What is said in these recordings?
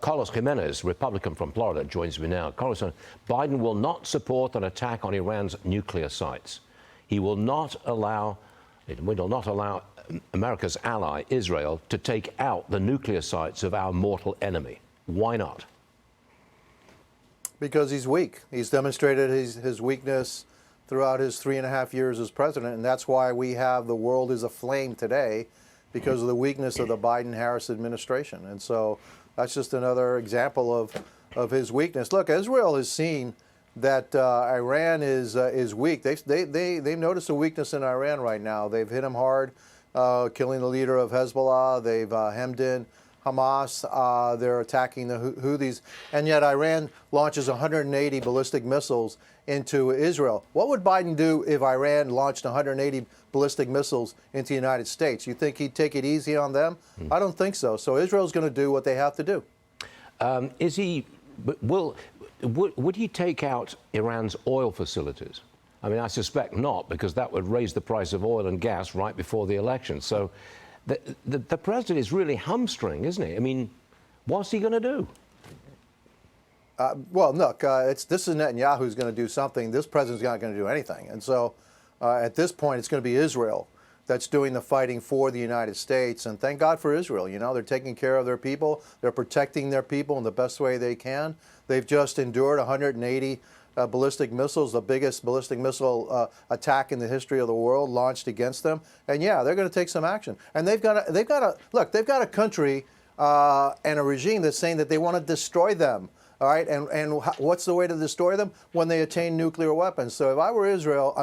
Carlos Gimenez, Republican from Florida, joins me now. Carlos, Biden will not support an attack on Iran's nuclear sites. He will not allow America's ally, Israel, to take out the nuclear sites of our mortal enemy. Why not? Because he's weak. He's demonstrated his weakness throughout his 3.5 years as president, and that's why we have the world is aflame today, because of the weakness of the Biden-Harris administration. And so that's just another example of his weakness. Look, Israel has seen that Iran is weak. They've noticed a weakness in Iran right now. They've hit him hard, killing the leader of Hezbollah. They've hemmed in Hamas. They're attacking the Houthis. And yet Iran launches 180 ballistic missiles into Israel. What would Biden do if Iran launched 180 ballistic missiles into the United States? You think he'd take it easy on them? I don't think so. So Israel's going to do what they have to do. Would he take out Iran's oil facilities? I mean, I suspect not, because that would raise the price of oil and gas right before the election. So the president is really hamstring, isn't he? I mean, what's he going to do? Well, look, this is Netanyahu who's going to do something. This president's not going to do anything. And so at this point, it's going to be Israel that's doing the fighting for the United States. And thank God for Israel. You know, they're taking care of their people. They're protecting their people in the best way they can. They've just endured 180 ballistic missiles, the biggest ballistic missile attack in the history of the world launched against them. And yeah, they're going to take some action. And they've got a country and a regime that's saying that they want to destroy them. All right, and what's the way to destroy them? When they attain nuclear weapons. So if I were Israel,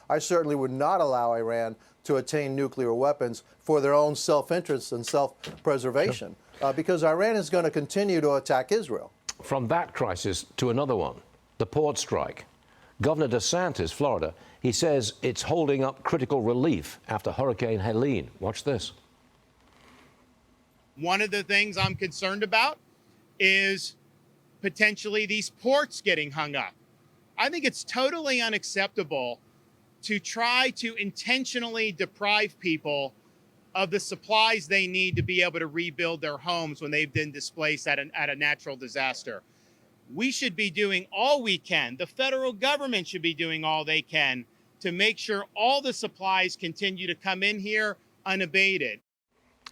I certainly would not allow Iran to attain nuclear weapons for their own self-interest and self-preservation, because Iran is going to continue to attack Israel. From that crisis to another one, the port strike. Governor DeSantis, Florida, he says it's holding up critical relief after Hurricane Helen. Watch this. One of the things I'm concerned about is potentially these ports getting hung up. I think it's totally unacceptable to try to intentionally deprive people of the supplies they need to be able to rebuild their homes when they've been displaced at a natural disaster. We should be doing all we can. The federal government should be doing all they can to make sure all the supplies continue to come in here unabated.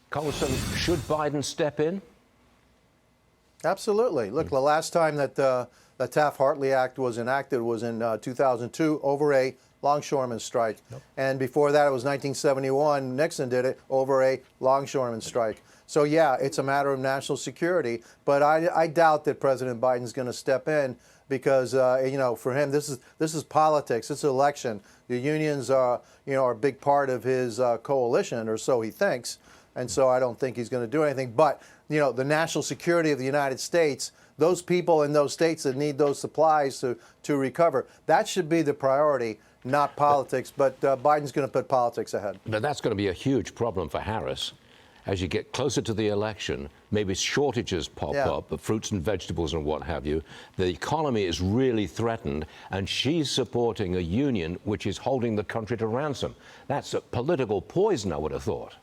Congressman, should Biden step in? Absolutely. Look, the last time that the Taft-Hartley Act was enacted was in 2002 over a longshoreman strike. Yep. And before that, it was 1971. Nixon did it over a longshoreman strike. So, yeah, it's a matter of national security. But I doubt that President Biden's going to step in because, you know, for him, this is politics. It's an election. The unions are a big part of his coalition, or so he thinks. And so I don't think he's going to do anything. But, you know, the national security of the United States, those people in those states that need those supplies to recover, that should be the priority, not politics. But Biden's going to put politics ahead. But that's going to be a huge problem for Harris. As you get closer to the election, maybe shortages pop up of fruits and vegetables and what have you. The economy is really threatened, and she's supporting a union which is holding the country to ransom. That's a political poison, I would have thought.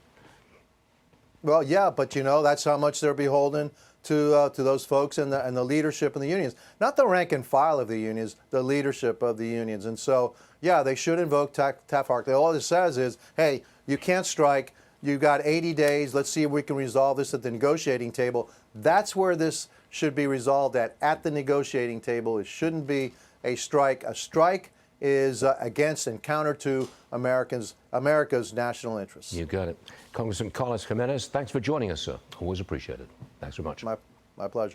Well, yeah, but, you know, that's how much they're beholden to those folks and the leadership in the unions. Not the rank and file of the unions, the leadership of the unions. And so, yeah, they should invoke Taft-Hartley. All it says is, hey, you can't strike. You've got 80 days. Let's see if we can resolve this at the negotiating table. That's where this should be resolved at the negotiating table. It shouldn't be a strike. A strike is against and counter to America's national interests. You got it. Congressman Carlos Gimenez, thanks for joining us, sir. Always appreciated. Thanks very much. My pleasure.